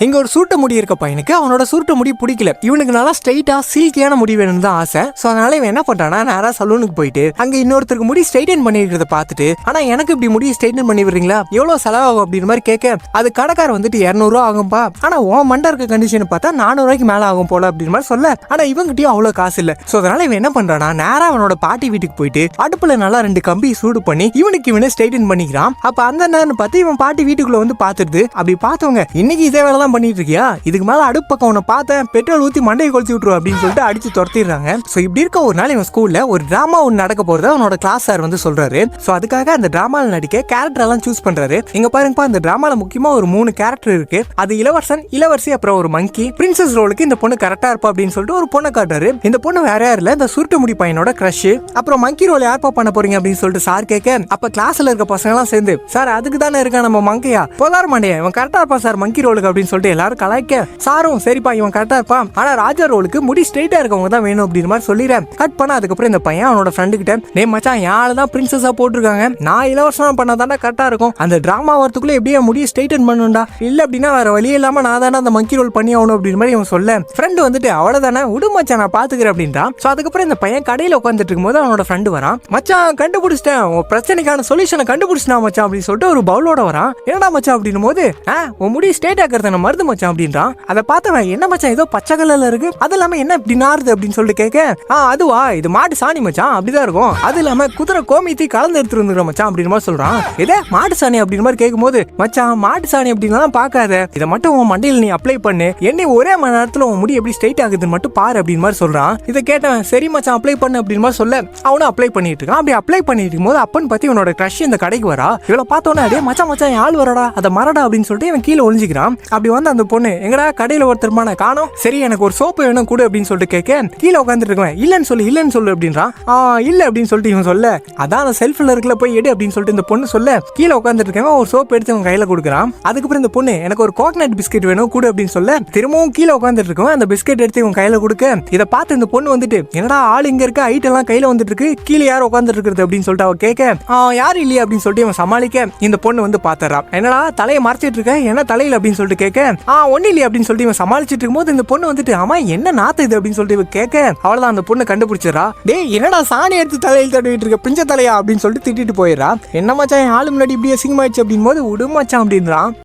இங்க ஒரு சுருட்ட முடி இருக்க பையனுக்கு அவனோட சுருட்ட முடி பிடிக்கல. இவனுக்கு நல்லா ஸ்ட்ரைட்டா சில்கியான முடி வேணும்னு தான் ஆசை. சோ அதனால இவன் என்ன பண்றானா, நேரா சலூனுக்கு போயிட்டு அங்க இன்னொருத்தருக்கு முடி ஸ்ட்ரைட்டன் பண்ணிருக்கிறத பார்த்துட்டு, ஆனா எனக்கு இப்படி முடி ஸ்ட்ரைட்டன் பண்ணி விடுறீங்களா, எவ்வளவு செலவாகும் அப்படின்னு மாதிரி கேட்க, அது கடைக்கார வந்துட்டு 200 ரூபா ஆகும்பா, ஆனா உன் மண்டை இருக்க கண்டிஷன் பார்த்தா 400 ரூபாய்க்கு மேல ஆகும் போல அப்படின்னு மாதிரி சொல்ல, ஆனா இவங்கிட்டயும் அவ்வளவு காசு இல்ல. சோ அதனால இவன் என்ன பண்றானா, நேரா அவனோட பாட்டி வீட்டுக்கு போயிட்டு அடுப்புல நல்லா 2 கம்பி சூடு பண்ணி இவனை ஸ்ட்ரைட்டன் பண்ணிக்கிறான். அப்ப அந்த நேரம் பார்த்து இவன் பாட்டி வீட்டுக்குள்ள வந்து பாத்துருது. அப்படி பார்த்தவங்க, இன்னைக்கு இதே வேலை தான் பண்ணிட்டு இருக்கியா, இதுக்கு மேல அடுப்பு பக்கம் உன்னை பார்த்தேன் பெட்ரோல் ஊத்தி மண்டையை கொளுத்தி விட்டுரு அப்படின்னு சொல்லிட்டு அடிச்சு துரத்திடுறாங்க. சோ இப்படி இருக்க ஒரு நாள் இவன் ஸ்கூல்ல ஒரு டிராமா ஒன்று நடக்க போறத அவனோட கிளாஸ் சார் வந்து சொல்றாரு. சோ அதுக்காக அந்த டிராமால நடிக்க கேரக்டர் எல்லாம் சூஸ் பண்றாரு. இங்க பாருங்கப்பா, இந்த டிராமால முக்கியமா ஒரு 3 கேரக்டர் இருக்கு. அது இளவரசன், இளவரசி, அப்புறம் ஒரு மங்கி. பிரின்சஸ் ரோலுக்கு இந்த பொண்ணு கரெக்டா இருப்பா அப்படின்னு சொல்லிட்டு ஒரு பொண்ணை காட்டுறாரு. இந்த பொண்ணு வேற யாரும் இல்ல, இந்த சுருட்டு முடி பையனோட கிரஷ். அப்புறம் மங்கி ரோல் யார்ப்பா பண்ண போறீங்க அப்படின்னு சொல்லிட்டு சார் கேட்க, அப்ப கிளாஸ்ல இருக்க பசங்க எல்லாம் சேர்ந்து, சார் அதுக்கு தானே இருக்கா நம்ம மங்கையா, போதார் மாண்டியா, இவன் கரெக்டா இருப்பா சார் மங்கி ரோலுக்கு அப்படின்னு சொல்லிட்டு எல்லாரும் கலாய்க்க, சாரும் சரிப்பா இவன் கரெக்டா இருப்பான், ஆனா ராஜா ரோலுக்கு முடி ஸ்ட்ரைட்டா இருக்கவங்க தான் வேணும் அப்படின்னு மாதிரி சொல்லிடுறேன். கட் பண்ண அதுக்கப்புறம் இந்த பையன் அவனோட ஃப்ரெண்டு கிட்ட, டே மச்சான் யாரு தான் பிரின்சஸா போட்டிருக்காங்க, நான் இலவசமா பண்ணா தானே கரெக்டா இருக்கும், அந்த டிராமா வரதுக்குள்ள எப்படியே முடிய ஸ்ட்ரைட்டன் பண்ணணும்டா, இல்ல அப்படின்னா வேற வழியே இல்லாம நான் தானே அந்த மங்கி ரோல் பண்ணி ஆகணும் அப்படின்னு மாதிரி இவன் சொல்ல, ஃப்ரெண்டு வந்துட்டு அவ்வளவுதானே விடு மச்சான் நான் பாத்துக்கிறேன் அப்படின்றான். சோ அதுக்கப்புறம் இந்த பையன் கடையில உட்காந்துட்டு இருக்கும்போது அவனோட ஃப்ரெண்டு வரான். மச்சான் கண்டுபிடிச்சிட்டேன், உன் பிரச்சனைக்கான சொல்யூஷனை கண்டுபிடிச்சிட்டா மச்சான் அப்படின்னு சொல்லிட்டு ஒரு பவுலோட வரான். என்னடா மச்சான் அப்படின்னும் போது, உன் முடி ஸ்ட்ரைட் ஆக்குறது நான் மருது மச்சான் அப்படின்றான். அதை பார்த்தவன், என்ன மச்சான் ஏதோ பச்சை கலர்ல இருக்கு, அது இல்லாம என்ன இப்படி நாருது அப்படின்னு சொல்லிட்டு கேட்க, அதுவா இது மாட்டு சாணி மச்சான் அப்படிதான் இருக்கும், அது இல்லாம குதிரை கோமியத்தி கலந்து எடுத்துட்டு வந்துடுற மச்சான் அப்படின்னு மாதிரி சொல்றான். இதே மாட்டு சாணி அப்படின்னு மாதிரி கேட்கும் போது, மச்சான் மாட்டு சாணி அப்படின்னா பார்க்காத, இதை மட்டும் உன் மண்டையில் நீ அப்ளை பண்ணு, என்ன ஒரே மணி நேரத்துல உன் முடி எப்படி ஸ்ட்ரைட் ஆகுதுன்னு மட்டும் பாரு அப்படின்னு மாதிரி சொல்றான். இதை கேட்டவன், சரி மச்சான் அப்ளை பண்ணு அப்படின்னு மாதிரி சொல்ல, அவனும் அப்ளை பண்ணிட்டு இருக்கான். அப்படி அப்ளை பண்ணிட்டு இருக்கும் போது அப்பன்னு பத்தி இவனோட கிரஷ் இந்த கடைக்கு வரா. இவளை பார்த்தோன்னே, அதே மச்சான் மச்சான் ஆள் வரடா, அதை மரடா அப்படின்னு சொல்லிட்டு இவன் கீழே ஒளிஞ்சிக்கிறான். அப்படி வந்து அந்த பொண்ணு, எங்கடா கடையில ஒருத்தருமான காணோம், சரி எனக்கு ஒரு சோப்பு வேணும் கூட அப்படின்னு சொல்லிட்டு கேட்க, கீழே உட்காந்துட்டு இருக்கேன், இல்லன்னு சொல்லு அப்படின்றான். இல்ல அப்படின்னு சொல்லிட்டு இவன் சொல்ல, அதான் அந்த செல்ஃப்ல இருக்கல போய் எடு அப்படின்னு சொல்லிட்டு இந்த பொண்ணு சொல்ல, கீழே உட்காந்துட்டு இருக்கேன் ஒரு சோப்பு எடுத்து அவன் கையில கொடுக்குறான். அதுக்கப்புறம் இந்த பொண்ணு, எனக்கு ஒரு கோகனட் பிஸ்கெட் வேணும் கூட அப்படின்னு சொல்ல, திரும்பவும் கீழே உட்காந்துட்டு இருக்கேன் அந்த பிஸ்கெட் எடுத்து இவன் கையில கொடுக்க, இதை பார்த்து இந்த பொண்ணு வந்துட்டு, என்னடா ஆள் இங்க இருக்க, ஐட் எல்லாம் கையில வந்துட்டு இருக்கு, கீழே யார் உட்காந்துட்டு இருக்கிறது அப்படின்னு சொல்லிட்டு அவ கேட்க, யாரும் இல்லையா அப்படின்னு சொல்லிட்டு இவன் சமாளிக்க, இந்த பொண்ணு வந்து பாத்துறா. என்னடா தலையை மறைச்சிட்டு இருக்க, என்ன தலையில அப்படின்னு சொல்லிட்டு கேட்க, ஒன்னும் இல்லையா அப்படின்னு சொல்லிட்டு இவன் சமாளிச்சிட்டு இருக்கும்போது இந்த பொண்ணு வந்துட்டு, ஆமா என்ன நாத்து இது அப்படின்னு சொல்லிட்டு இவன் கேட்க, அவ்வளவுதான் அந்த பொண்ணு கண்டுபிடிச்சிடறா. டேய் என்னடா சாணி எடுத்து தலையில் தடவிட்டு இருக்க பிஞ்ச தலையா அப்படின்னு சொல்லிட்டு திட்டிட்டு போயிடறா. என்ன மச்சான் ஆளு முன்னாடி இப்படி அசிங்கமாயிடுச்சு அப்படின் போது, விடு மச்சான் அப்படின்றான்.